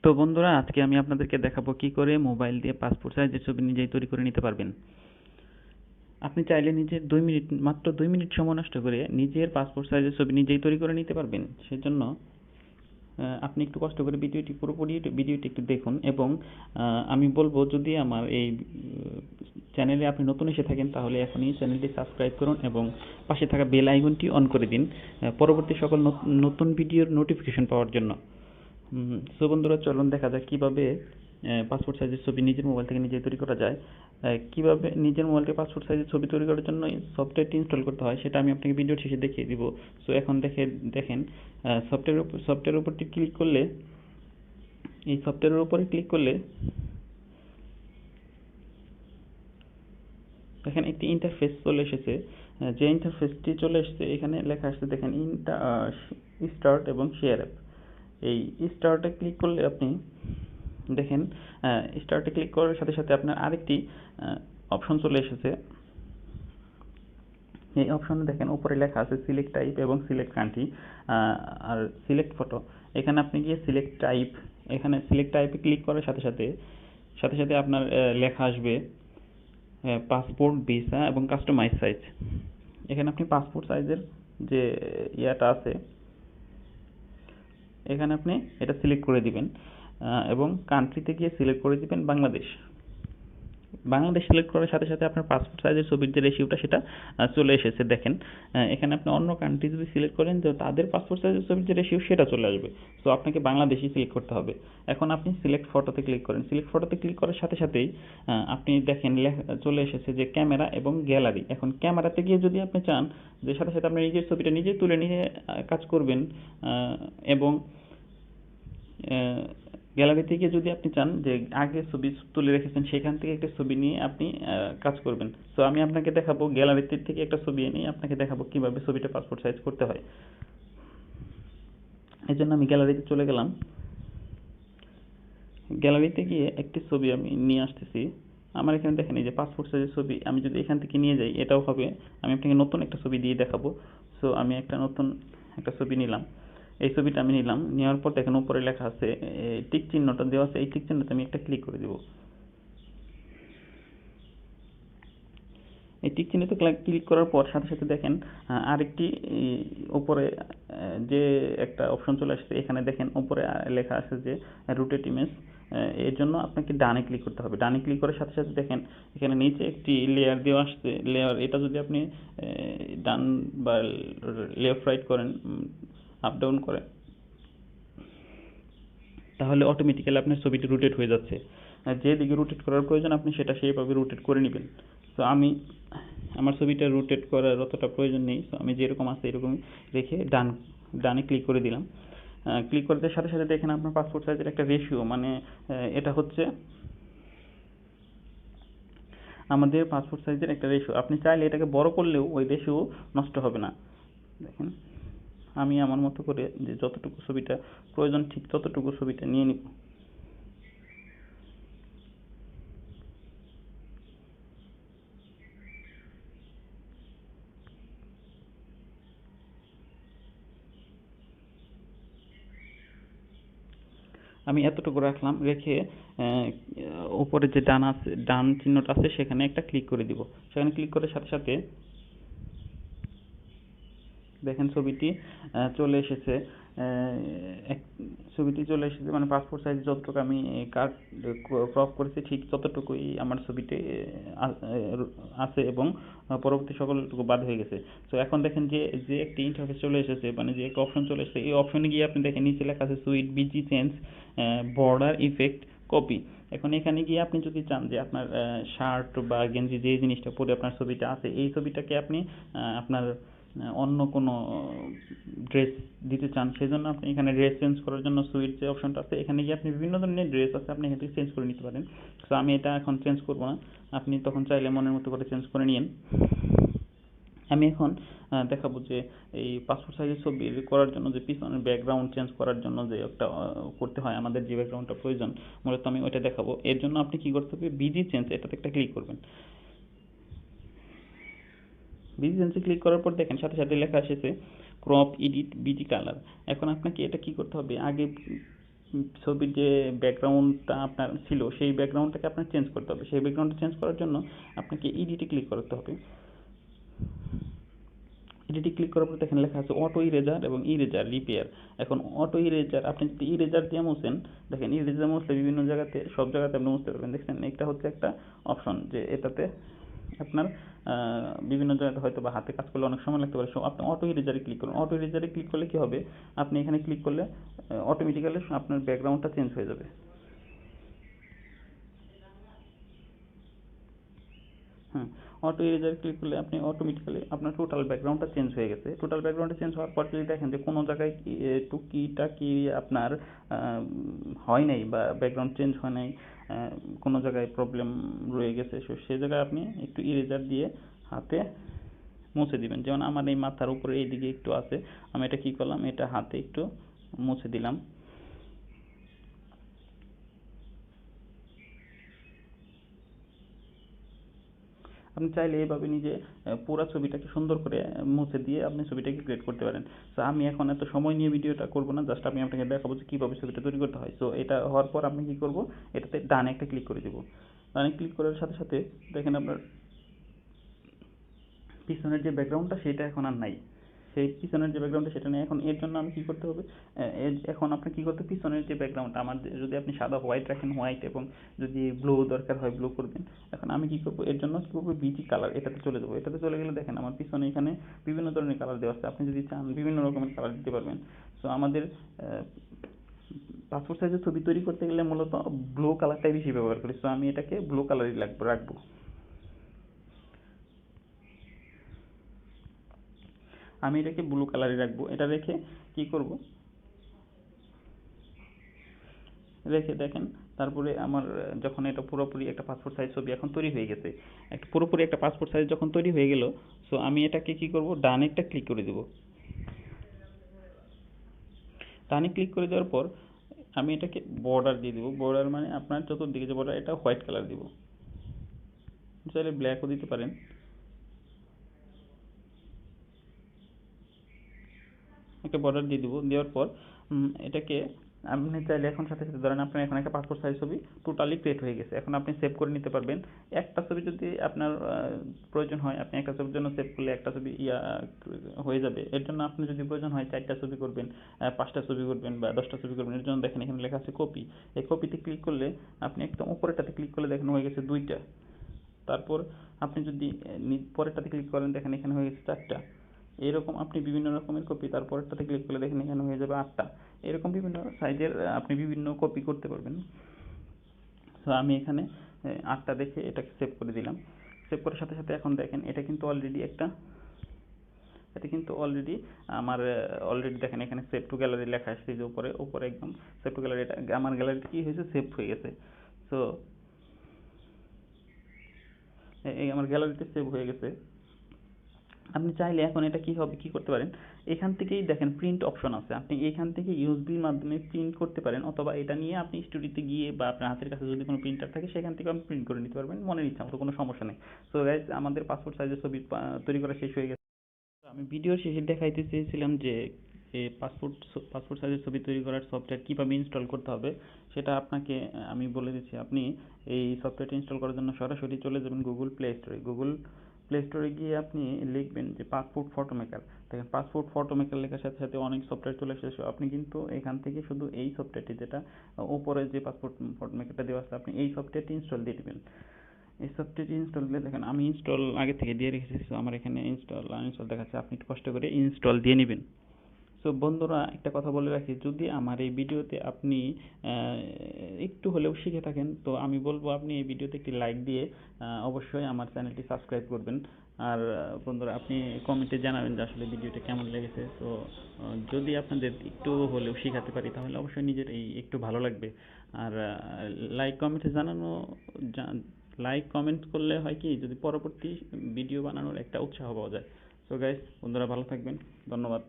তো বন্ধুরা, আজকে আমি আপনাদেরকে দেখাবো কি করে মোবাইল দিয়ে পাসপোর্ট সাইজের ছবি নিজেই তৈরি করে নিতে পারবেন। আপনি চাইলে নিজের মাত্র 2 মিনিট সময় নষ্ট করে নিজের পাসপোর্ট সাইজের ছবি নিজেই তৈরি করে নিতে পারবেন। সেজন্য আপনি একটু কষ্ট করে ভিডিওটি একটু দেখুন, এবং আমি বলবো, যদি আমার এই চ্যানেলে আপনি নতুন এসে থাকেন তাহলে এখনই চ্যানেলটি সাবস্ক্রাইব করুন এবং পাশে থাকা বেল আইকনটি অন করে দিন পরবর্তী সকল নতুন ভিডিওর নোটিফিকেশন পাওয়ার জন্য। সো বন্ধুরা, চলুন দেখা যাক কিভাবে পাসপোর্ট সাইজের ছবি নিজের মোবাইল থেকে নিজে তৈরি করা যায়। কিভাবে নিজের মোবাইল থেকে পাসপোর্ট সাইজের ছবি তৈরি করার জন্য এই সফটওয়্যারটি ইনস্টল করতে হয় সেটা আমি আপনাকে ভিডিওর শেষে দেখিয়ে দিব। সো এখন দেখেন, সফটওয়্যারের উপরটি ক্লিক করলে, এই সফটওয়্যারের উপরে ক্লিক করলে দেখেন একটি ইন্টারফেস চলে এসেছে। যে ইন্টারফেসটি চলে এসেছে এখানে লেখা আসছে, দেখেন স্টার্ট এবং শেয়ার অ্যাপ। এই স্টার্টে ক্লিক করলে আপনি দেখেন, স্টার্টে ক্লিক করার সাথে সাথে আপনার আরেকটি অপশন চলে এসেছে। এই অপশনে দেখেন উপরে লেখা আছে সিলেক্ট টাইপ এবং সিলেক্ট কান্ট্রি আর সিলেক্ট ফটো। এখানে আপনি গিয়ে এখানে সিলেক্ট টাইপে ক্লিক করার সাথে সাথে আপনার লেখা আসবে পাসপোর্ট, ভিসা এবং কাস্টমাইজ সাইজ। এখানে আপনি পাসপোর্ট সাইজের যে ইয়াটা আছে এখানে আপনি এটা সিলেক্ট করে দিবেন এবং কান্ট্রিতে গিয়ে সিলেক্ট করে দিবেন বাংলাদেশ। সিলেক্ট করার সাথে সাথে আপনার পাসপোর্ট সাইজের ছবির যে রেশিওটা সেটা চলে এসেছে। দেখেন, এখানে আপনি অন্য কান্ট্রি যদি সিলেক্ট করেন তো তাদের পাসপোর্ট সাইজের ছবির যে রেশিও সেটা চলে আসবে। সো আপনাকে বাংলাদেশি সিলেক্ট করতে হবে। এখন আপনি সিলেক্ট ফটোতে ক্লিক করেন। সিলেক্ট ফটোতে ক্লিক করার সাথে সাথেই আপনি দেখেন চলে এসেছে যে ক্যামেরা এবং গ্যালারি। এখন ক্যামেরাতে গিয়ে যদি আপনি চান যে সাথে সাথে আপনি নিজের ছবিটা নিজে তুলে নিয়ে কাজ করবেন, এবং গ্যালারি থেকে যদি আপনি চান যে আগে ছবি তুলে রেখেছেন সেখান থেকে একটা ছবি নিয়ে আপনি কাজ করবেন। তো আমি আপনাকে দেখাবো গ্যালারিতে থেকে একটা ছবি এনে আপনাকে দেখাবো কিভাবে ছবিটা পাসপোর্ট সাইজ করতে হয়। এই জন্য আমি গ্যালারিতে চলে গেলাম। গ্যালারিতে গিয়ে একটি ছবি আমি নিয়ে আসতেছি। আমার এখানে দেখেন এই যে পাসপোর্ট সাইজের ছবি, আমি যদি এখান থেকে নিয়ে যাই এটাও হবে। আমি আপনাকে নতুন একটা ছবি দিয়ে দেখাবো। সো আমি নতুন একটা ছবি নিলাম। এই ছবিটা আমি নিলাম, নেওয়ার পর দেখেন উপরে লেখা আছে টিক চিহ্নটা দেওয়া আছে। এই টিক চিহ্নতে আমি একটা ক্লিক করে দেব। এই টিক চিহ্নতে ক্লিক করার পর সাথে সাথে দেখেন আরেকটি উপরে যে একটা অপশন চলে আসছে। এখানে দেখেন উপরে লেখা আছে যে রোটেট ইমেজ। এর জন্য আপনাকে ডানে ক্লিক করতে হবে। ডানে ক্লিক করার সাথে সাথে দেখেন এখানে নিচে একটি লেয়ার দেওয়া আসছে। এটা যদি আপনি ডান বা লেফট রাইট করেন, আপ ডাউন করেন, তাহলে অটোমেটিক্যালি আপনার ছবিটি রোটেট হয়ে যাচ্ছে। যেদিকে রোটেট করার প্রয়োজন আপনি সেটা সেইভাবে রোটেট করে নেবেন। তো আমার ছবিটা রোটেট করার অতটা প্রয়োজন নেই। তো আমি যেরকম আছে এরকমই রেখে ডানে ক্লিক করে দিলাম। ক্লিক করতে সাথে সাথে দেখেন আপনার পাসপোর্ট সাইজের একটা রেশিও, মানে এটা হচ্ছে আমাদের পাসপোর্ট সাইজের একটা রেশিও। আপনি চাইলে এটাকে বড় করলেও ওই রেশিও নষ্ট হবে না। দেখেন, আমি আমার মতো করে যে যতটুকু ছবিটা প্রয়োজন ঠিক ততটুকু ছবিটা নিয়ে নিব। আমি এতটুকু রাখলাম, রেখে উপরে যে ডান চিহ্নটা আছে সেখানে একটা ক্লিক করে দিব। সেখানে ক্লিক করার সাথে সাথে দেখেন চলে এসেছে। ছবিটি চলে এসেছে, মানে পাসপোর্ট সাইজ যতটুকু আমি ক্রপ করেছি ঠিক ততটুকুই আমার ছবিতে আছে, এবং পরবর্তী সকলটুকু বাদ হয়ে গেছে। তো এখন দেখেন যে একটি ইন্টারফেস চলে এসেছে, মানে যে একটা অপশন চলে এসেছে। এই অপশনে গিয়ে আপনি দেখেন নিচে লেখা আছে sweet busy change border effect copy. এখন এখানে গিয়ে আপনি যদি চান যে আপনার শার্ট বা গেঞ্জি যে জিনিসটা পরে আপনার ছবিটা আছে এই ছবিটাকে আপনি আপনার অন্য কোনো ড্রেস দিতে চান, সেজন্য আপনি এখানে ড্রেস চেঞ্জ করার জন্য সুইট যে অপশনটা আছে এখানে গিয়ে আপনি বিভিন্ন ধরনের ড্রেস আছে আপনি এখান থেকে চেঞ্জ করে নিতে পারেন। তো আমি এটা এখন চেঞ্জ করবো না, আপনি তখন চাইলে মনের মতো করে চেঞ্জ করে নিন। আমি এখন দেখাবো যে এই পাসপোর্ট সাইজের ছবি করার জন্য যে পিছনের ব্যাকগ্রাউন্ড চেঞ্জ করার জন্য যে একটা করতে হয় আমাদের যে ব্যাকগ্রাউন্ডটা প্রয়োজন, মূলত আমি ওইটা দেখাবো। এর জন্য আপনি কি করতে হবে, বিজি চেঞ্জ এটাতে একটা ক্লিক করবেন। বিজি চেঞ্জে ক্লিক করার পর দেখেন সাথে সাথে লেখা এসেছে ক্রপ এডিট বিজি কালার। এখন আপনাকে এটা কি করতে হবে, আগে ছবির যে ব্যাকগ্রাউন্ডটা আপনার ছিল সেই ব্যাকগ্রাউন্ডটাকে আপনার চেঞ্জ করতে হবে। সেই ব্যাকগ্রাউন্ডটা চেঞ্জ করার জন্য আপনাকে এডিটে ক্লিক করতে হবে। এডিটে ক্লিক করার পর এখানে লেখা আছে অটো ইরেজার এবং ইরেজার রিপেয়ার। এখন অটো ইরেজার আপনি যদি ইরেজার দিয়ে মুছেন, দেখেন ইরেজার মুছলে বিভিন্ন জায়গাতে সব জায়গাতে আপনি মুছতে পারবেন। দেখছেন এটা হচ্ছে একটা অপশন যে এটাতে আপনার বিভিন্ন জায়গাতে হয়তো বা হাতে কাজ করলে অনেক সময় লাগতে পারে, সো আপনি অটো ইরেজারে ক্লিক করুন। অটো ইরেজারে ক্লিক করলে কি হবে, আপনি এখানে ক্লিক করলে অটোমেটিক্যালি আপনার ব্যাকগ্রাউন্ডটা চেঞ্জ হয়ে যাবে। হুম, অটো ইরেজার ক্লিক করলে আপনি অটোমেটিক্যালি আপনার টোটাল ব্যাকগ্রাউন্ডটা চেঞ্জ হয়ে গেছে। টোটাল ব্যাকগ্রাউন্ডটা চেঞ্জ হওয়ার পর যদি দেখেন যে কোনো জায়গায় টুকিটা কি আপনার হয় নাই বা ব্যাকগ্রাউন্ড চেঞ্জ হয় নাই, কোনো জায়গায় প্রবলেম রয়ে গেছে, সো সেই জায়গায় আপনি একটু ইরেজার দিয়ে হাতে মুছে দিবেন। যেমন আমার এই মাথার উপরে এইদিকে একটু আছে, আমি এটা কি করলাম, এটা হাতে একটু মুছে দিলাম। আপনি চাইলে এইভাবে নিজে পুরো ছবিটাকে সুন্দর করে মুছে দিয়ে আপনি ছবিটাকে ক্রিয়েট করতে পারেন। সো আমি এখন এত সময় নিয়ে ভিডিওটা করব না, জাস্ট আমি আপনাকে দেখাবো যে কীভাবে ছবিটা তৈরি করতে হয়। সো এটা হওয়ার পর আপনি কী করব, এটাতে ডানে একটা ক্লিক করে দেবো। ডানে ক্লিক করার সাথে সাথে দেখেন আপনার পিছনের যে ব্যাকগ্রাউন্ডটা সেটা এখন আর নাই। সেই পিছনের যে ব্যাকগ্রাউন্ডটা সেটা নেই। এখন এর জন্য আমি কি করতে হবে, এখন আপনি কি করতে, পিছনের যে ব্যাকগ্রাউন্ডটা আমার যদি আপনি সাদা হোয়াইট রাখেন হোয়াইট, এবং যদি ব্লু দরকার হয় ব্লু করবেন। এখন আমি কি করব, এর জন্য কি করব, বিজি কালার এটাতে চলে যাবো। এটাতে চলে গেলে দেখেন আমার পিছনে এখানে বিভিন্ন ধরনের কালার দেওয়া আছে, আপনি যদি চান বিভিন্ন রকমের কালার দিতে পারবেন। সো আমাদের পাসপোর্ট সাইজের ছবি তৈরি করতে গেলে মূলত ব্লু কালারটাই বেশি ব্যবহার করি। সো আমি এটাকে ব্লু কালারই রাখবো। আমি এটাকে ব্লু কালারই রাখবো। এটা রেখে কি করব, রেখে দেখেন তারপরে আমার যখন এটা পুরোপুরি একটা পাসপোর্ট সাইজ ছবি এখন তৈরি হয়ে গেছে, একটা পুরোপুরি একটা পাসপোর্ট সাইজ যখন তৈরি হয়ে গেল, সো আমি এটাকে কি করব, ডানে একটা ক্লিক করে দেব। ডানে ক্লিক করে দেওয়ার পর আমি এটাকে বর্ডার দিয়ে দেবো। বর্ডার মানে আপনার চতুর্দিকে যে বর্ডার, এটা হোয়াইট কালার দিব, চাইলে ব্ল্যাকও দিতে পারেন। একটা বর্ডার দিয়ে দিব, দেওয়ার পর এটাকে আপনি চাইলে এখন সাথে সাথে ধরেন আপনার এখন একটা পাসপোর্ট সাইজ ছবি টোটালি ক্রিয়েট হয়ে গেছে, এখন আপনি সেভ করে নিতে পারবেন। একটা ছবি যদি আপনার প্রয়োজন হয়, আপনি একটা ছবির জন্য সেভ করলে একটা ছবি হয়ে যাবে। এর জন্য আপনি যদি প্রয়োজন হয় 4টা ছবি করবেন, 5টা ছবি করবেন বা 10টা ছবি করবেন, এর জন্য দেখেন এখানে লেখা আছে কপি। এই কপিতে ক্লিক করলে আপনি একদম উপরেরটাতে ক্লিক করলে দেখেন হয়ে গেছে 2টা। তারপর আপনি যদি পরেরটাতে ক্লিক করেন, দেখেন এখানে হয়ে গেছে 4টা। এরকম আপনি বিভিন্ন রকমের কপি, তারপরেরটাতে ক্লিক করলে দেখেন এখানে হয়ে যাবে 8টা। এরকম বিভিন্ন সাইজের আপনি বিভিন্ন কপি করতে পারবেন। তো আমি এখানে 8টা দেখে এটাকে সেভ করে দিলাম। সেভ করার সাথে সাথে এখন দেখেন এটা কিন্তু অলরেডি আমার অলরেডি দেখেন এখানে সেভ টু গ্যালারি লেখা আসছে, যে উপরে উপরে একদম সেভ টু গ্যালারি, এটা আমার গ্যালারিতে কি হয়েছে, সেভ হয়ে গেছে। সো এই আমার গ্যালারিতে সেভ হয়ে গেছে। আপনি চাইলে এখন এটা কি হবে, কি করতে পারেন, এখান থেকেই দেখেন প্রিন্ট অপশন আছে, আপনি এখান থেকে ইউএসবির মাধ্যমে প্রিন্ট করতে পারেন, অথবা এটা নিয়ে আপনি স্টুডিওতে গিয়ে বা আপনার হাতের কাছে যদি কোনো প্রিন্টার থাকে সেখান থেকে আপনি প্রিন্ট করে নিতে পারবেন মনের ইচ্ছা মতো, কোনো সমস্যা নেই। সো গাইজ, আমাদের পাসপোর্ট সাইজের ছবি তৈরি করা শেষ হয়ে গেছে। আমি ভিডিওর শেষে দেখাইতে চেয়েছিলাম যে পাসপোর্ট সাইজের ছবি তৈরি করার সফটওয়্যার কীভাবে ইনস্টল করতে হবে, সেটা আপনাকে আমি বলে দিচ্ছি। আপনি এই সফটওয়্যারটি ইনস্টল করার জন্য সরাসরি চলে যাবেন গুগল প্লে স্টোরে গিয়ে আপনি লিখবেন যে পাসপোর্ট ফটো মেকার। দেখেন পাসপোর্ট ফটো মেকার লেখার সাথে সাথে অনেক সফটওয়্যার চলে এসেছে। আপনি কিন্তু এখান থেকে শুধু এই সফটওয়্যারটি, যেটা উপরে যে পাসপোর্ট ফটো মেকারটা দেওয়া আছে, আপনি এই সফটওয়্যারটি ইনস্টল দিয়ে দেবেন। এই সফটওয়্যারটি ইনস্টল দিলে দেখেন আমি ইনস্টল আগে থেকে দিয়ে রেখেছি, সো আমার এখানে ইনস্টল দেখাচ্ছে, আপনি একটু কষ্ট করে ইনস্টল দিয়ে নেবেন। সো বন্ধুরা, একটা কথা বলে রাখি, যদি আমার এই ভিডিওতে আপনি একটু হলেও শিখে থাকেন, তো আমি বলবো আপনি এই ভিডিওতে একটি লাইক দিয়ে অবশ্যই আমার চ্যানেলটি সাবস্ক্রাইব করবেন। আর বন্ধুরা, আপনি কমেন্টে জানাবেন যে আসলে ভিডিওটা কেমন লেগেছে। তো যদি আপনাদের একটু হলেও শেখাতে পারি তাহলে অবশ্যই নিজের এই একটু ভালো লাগবে। আর লাইক কমেন্টে লাইক কমেন্ট করলে হয় কি, যদি পরবর্তী ভিডিও বানানোর একটা উৎসাহ পাওয়া যায়। সো গাইস, বন্ধুরা ভালো থাকবেন, ধন্যবাদ।